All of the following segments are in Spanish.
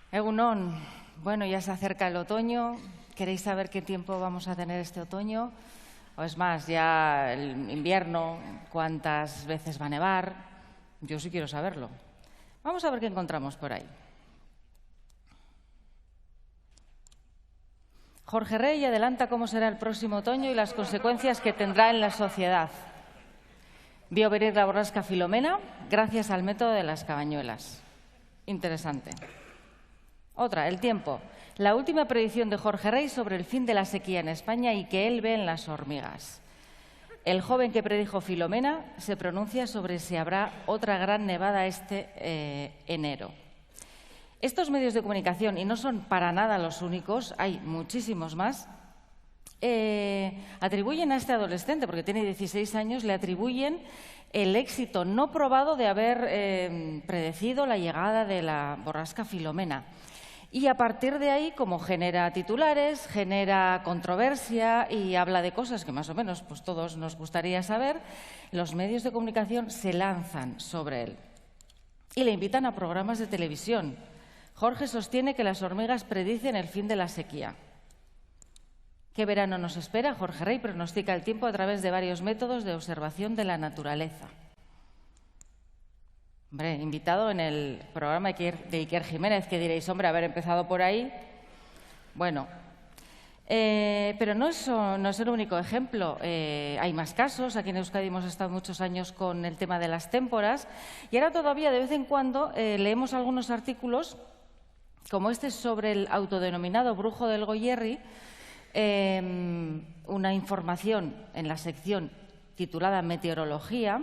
Egunon, bueno, ya se acerca el otoño. ¿Queréis saber qué tiempo vamos a tener este otoño? O es más, ya el invierno, cuántas veces va a nevar. Yo sí quiero saberlo. Vamos a ver qué encontramos por ahí. Jorge Rey adelanta cómo será el próximo otoño y las consecuencias que tendrá en la sociedad. Vio venir la borrasca Filomena gracias al método de las cabañuelas. Interesante. Otra, el tiempo. La última predicción de Jorge Rey sobre el fin de la sequía en España y que él ve en las hormigas. El joven que predijo Filomena se pronuncia sobre si habrá otra gran nevada este enero. Estos medios de comunicación, y no son para nada los únicos, hay muchísimos más, atribuyen a este adolescente, porque tiene 16 años, le atribuyen el éxito no probado de haber predecido la llegada de la borrasca Filomena. Y a partir de ahí, como genera titulares, genera controversia y habla de cosas que más o menos pues todos nos gustaría saber, los medios de comunicación se lanzan sobre él y le invitan a programas de televisión. Jorge sostiene que las hormigas predicen el fin de la sequía. ¿Qué verano nos espera? Jorge Rey pronostica el tiempo a través de varios métodos de observación de la naturaleza. Hombre, invitado en el programa de Iker Jiménez, que diréis, hombre, haber empezado por ahí. Bueno, pero no es el único ejemplo. Hay más casos. Aquí en Euskadi hemos estado muchos años con el tema de las témporas y ahora todavía de vez en cuando leemos algunos artículos, como este sobre el autodenominado brujo del Goierri, una información en la sección titulada Meteorología,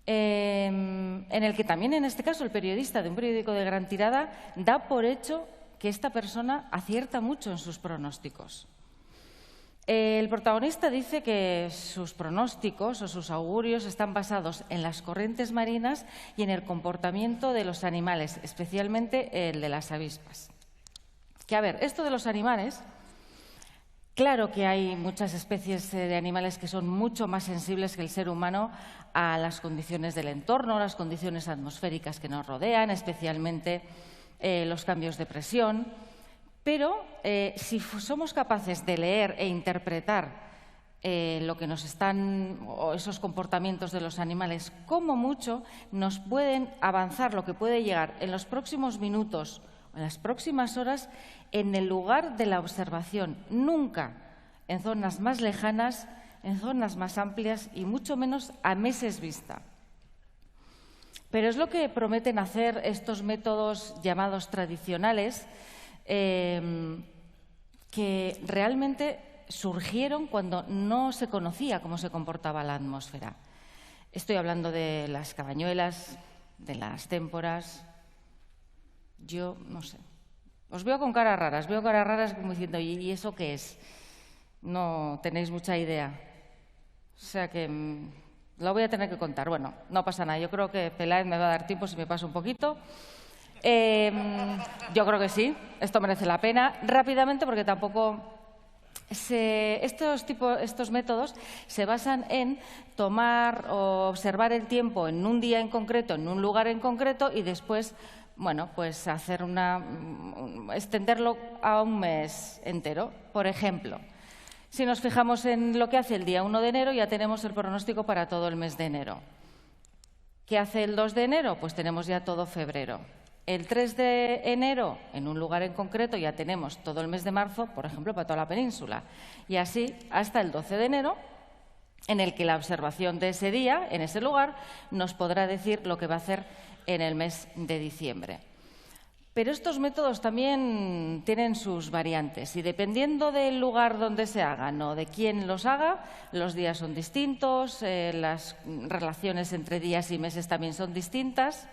en el que también, en este caso, el periodista de un periódico de gran tirada da por hecho que esta persona acierta mucho en sus pronósticos. El protagonista dice que sus pronósticos o sus augurios están basados en las corrientes marinas y en el comportamiento de los animales, especialmente el de las avispas. Que, a ver, esto de los animales, claro que hay muchas especies de animales que son mucho más sensibles que el ser humano a las condiciones del entorno, las condiciones atmosféricas que nos rodean, especialmente los cambios de presión. Pero si somos capaces de leer e interpretar lo que nos están, o esos comportamientos de los animales, como mucho nos pueden avanzar lo que puede llegar en los próximos minutos o en las próximas horas en el lugar de la observación, nunca en zonas más lejanas, en zonas más amplias y mucho menos a meses vista. Pero es lo que prometen hacer estos métodos llamados tradicionales, que realmente surgieron cuando no se conocía cómo se comportaba la atmósfera. Estoy hablando de las cabañuelas, de las témporas. Yo no sé. Os veo con caras raras como diciendo, ¿y eso qué es? No tenéis mucha idea. O sea que lo voy a tener que contar. Bueno, no pasa nada. Yo creo que Peláez me va a dar tiempo si me paso un poquito. Yo creo que sí. Esto merece la pena. Rápidamente, porque tampoco... Estos métodos se basan en tomar o observar el tiempo en un día en concreto, en un lugar en concreto y después, bueno, pues hacer extenderlo a un mes entero. Por ejemplo, si nos fijamos en lo que hace el día 1 de enero, ya tenemos el pronóstico para todo el mes de enero. ¿Qué hace el 2 de enero? Pues tenemos ya todo febrero. El 3 de enero, en un lugar en concreto, ya tenemos todo el mes de marzo, por ejemplo, para toda la península. Y así hasta el 12 de enero, en el que la observación de ese día, en ese lugar, nos podrá decir lo que va a hacer en el mes de diciembre. Pero estos métodos también tienen sus variantes y dependiendo del lugar donde se hagan o de quién los haga, los días son distintos, las relaciones entre días y meses también son distintas.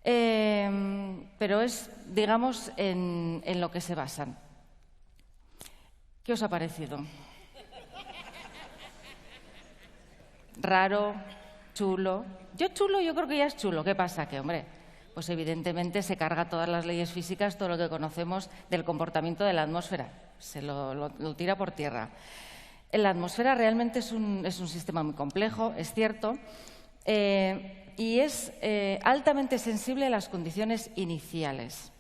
Pero es, digamos, en lo que se basan. ¿Qué os ha parecido? ¿Raro? ¿Chulo? Yo creo que ya es chulo. ¿Qué pasa? Que, hombre, pues evidentemente se carga todas las leyes físicas, todo lo que conocemos del comportamiento de la atmósfera. Se lo tira por tierra. La atmósfera realmente es un sistema muy complejo, es cierto. Y es altamente sensible a las condiciones iniciales.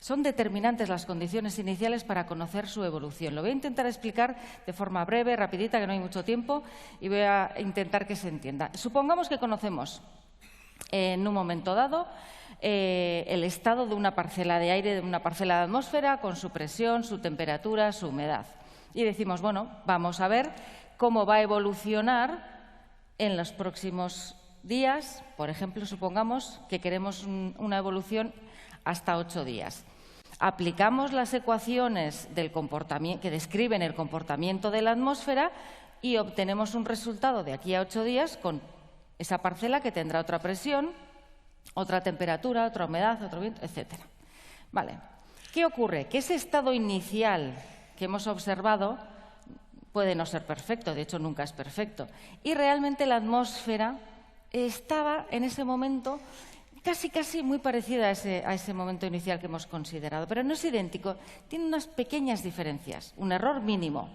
Son determinantes las condiciones iniciales para conocer su evolución. Lo voy a intentar explicar de forma breve, rapidita, que no hay mucho tiempo, y voy a intentar que se entienda. Supongamos que conocemos en un momento dado el estado de una parcela de aire, de una parcela de atmósfera, con su presión, su temperatura, su humedad. Y decimos, bueno, vamos a ver cómo va a evolucionar en los próximos días. Por ejemplo, supongamos que queremos una evolución hasta 8 días. Aplicamos las ecuaciones del comportamiento, que describen el comportamiento de la atmósfera y obtenemos un resultado de aquí a 8 días con esa parcela que tendrá otra presión, otra temperatura, otra humedad, otro viento, etc. Vale. ¿Qué ocurre? Que ese estado inicial que hemos observado puede no ser perfecto, de hecho nunca es perfecto. Y realmente la atmósfera estaba en ese momento casi muy parecida a ese momento inicial que hemos considerado, pero no es idéntico, tiene unas pequeñas diferencias, un error mínimo.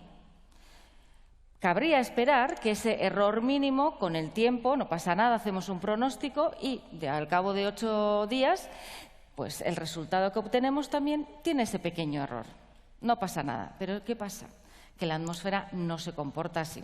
Cabría esperar que ese error mínimo, con el tiempo, no pasa nada, hacemos un pronóstico y al cabo de 8 días, pues el resultado que obtenemos también tiene ese pequeño error. No pasa nada, pero ¿qué pasa? Que la atmósfera no se comporta así.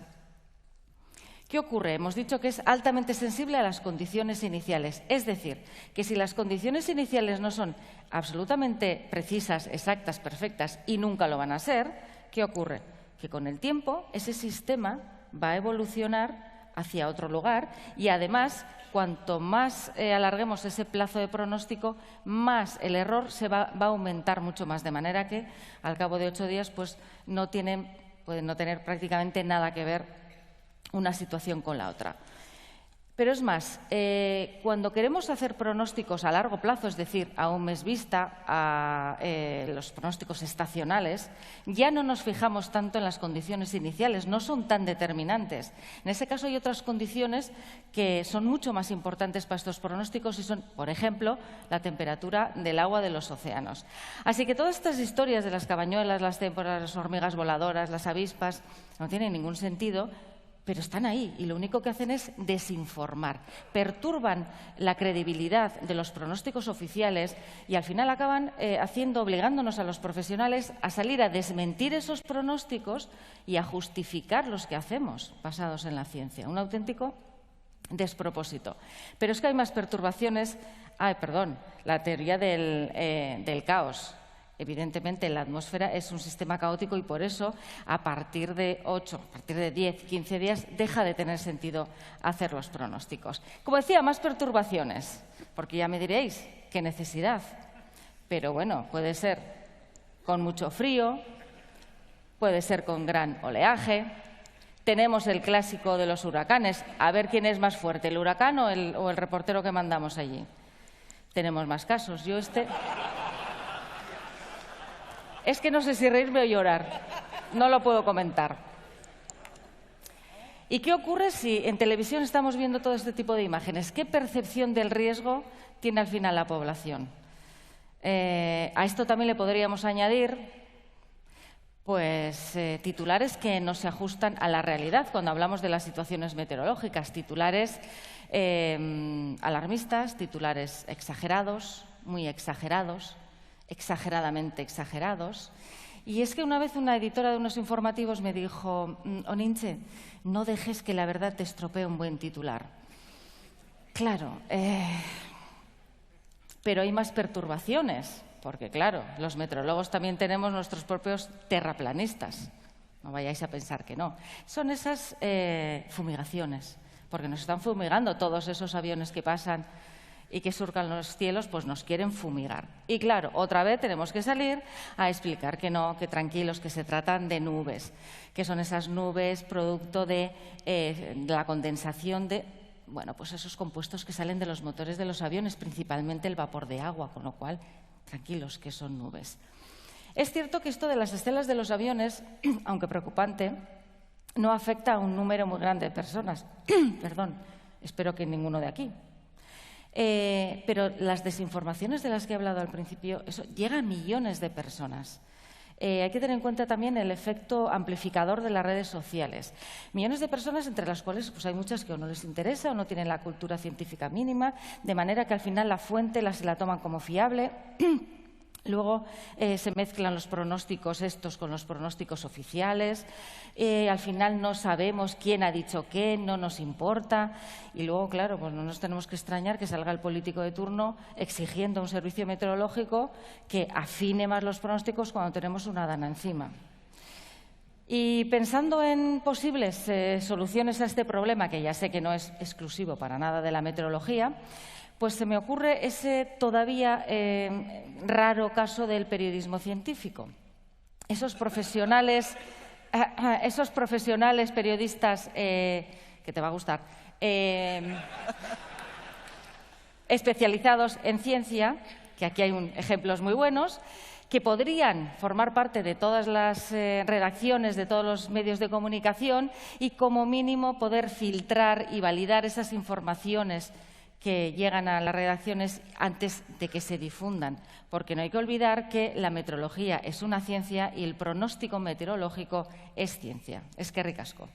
¿Qué ocurre? Hemos dicho que es altamente sensible a las condiciones iniciales. Es decir, que si las condiciones iniciales no son absolutamente precisas, exactas, perfectas y nunca lo van a ser, ¿qué ocurre? Que con el tiempo ese sistema va a evolucionar hacia otro lugar y además, cuanto más alarguemos ese plazo de pronóstico, más el error se va a aumentar mucho más, de manera que al cabo de 8 días pues, pueden no tener prácticamente nada que ver una situación con la otra. Pero es más, cuando queremos hacer pronósticos a largo plazo, es decir, a un mes vista, a los pronósticos estacionales, ya no nos fijamos tanto en las condiciones iniciales, no son tan determinantes. En ese caso hay otras condiciones que son mucho más importantes para estos pronósticos y son, por ejemplo, la temperatura del agua de los océanos. Así que todas estas historias de las cabañuelas, las témporas, las hormigas voladoras, las avispas, no tienen ningún sentido, pero están ahí y lo único que hacen es desinformar, perturban la credibilidad de los pronósticos oficiales y al final acaban obligándonos a los profesionales a salir a desmentir esos pronósticos y a justificar los que hacemos basados en la ciencia. Un auténtico despropósito. Pero es que hay más perturbaciones. La teoría del caos. Evidentemente, la atmósfera es un sistema caótico y por eso, a partir de 10, 15 días, deja de tener sentido hacer los pronósticos. Como decía, más perturbaciones, porque ya me diréis, ¿qué necesidad? Pero bueno, puede ser con mucho frío, puede ser con gran oleaje. Tenemos el clásico de los huracanes, a ver quién es más fuerte, el huracán o el reportero que mandamos allí. Tenemos más casos. Es que no sé si reírme o llorar. No lo puedo comentar. ¿Y qué ocurre si en televisión estamos viendo todo este tipo de imágenes? ¿Qué percepción del riesgo tiene al final la población? A esto también le podríamos añadir titulares que no se ajustan a la realidad cuando hablamos de las situaciones meteorológicas. Titulares alarmistas, titulares exagerados, muy exagerados, exageradamente exagerados. Y es que una vez una editora de unos informativos me dijo: Oninche, no dejes que la verdad te estropee un buen titular. Claro, pero hay más perturbaciones, porque claro, los meteorólogos también tenemos nuestros propios terraplanistas. No vayáis a pensar que no. Son esas fumigaciones, porque nos están fumigando todos esos aviones que pasan y que surcan los cielos, pues nos quieren fumigar. Y claro, otra vez tenemos que salir a explicar que no, que tranquilos, que se tratan de nubes, que son esas nubes producto de la condensación de, pues esos compuestos que salen de los motores de los aviones, principalmente el vapor de agua, con lo cual, tranquilos, que son nubes. Es cierto que esto de las estelas de los aviones, aunque preocupante, no afecta a un número muy grande de personas. Perdón, espero que ninguno de aquí. Pero las desinformaciones de las que he hablado al principio, eso llega a millones de personas. Hay que tener en cuenta también el efecto amplificador de las redes sociales. Millones de personas, entre las cuales hay muchas que o no les interesa o no tienen la cultura científica mínima, de manera que al final la fuente se la toman como fiable. Luego se mezclan los pronósticos estos con los pronósticos oficiales. Al final no sabemos quién ha dicho qué, no nos importa. Y luego, claro, pues no nos tenemos que extrañar que salga el político de turno exigiendo a un servicio meteorológico que afine más los pronósticos cuando tenemos una dana encima. Y pensando en posibles soluciones a este problema, que ya sé que no es exclusivo para nada de la meteorología, pues se me ocurre ese todavía raro caso del periodismo científico. Esos profesionales periodistas, que te va a gustar, especializados en ciencia, que aquí hay ejemplos muy buenos, que podrían formar parte de todas las redacciones de todos los medios de comunicación y, como mínimo, poder filtrar y validar esas informaciones que llegan a las redacciones antes de que se difundan, porque no hay que olvidar que la meteorología es una ciencia y el pronóstico meteorológico es ciencia. Eskerrik asko.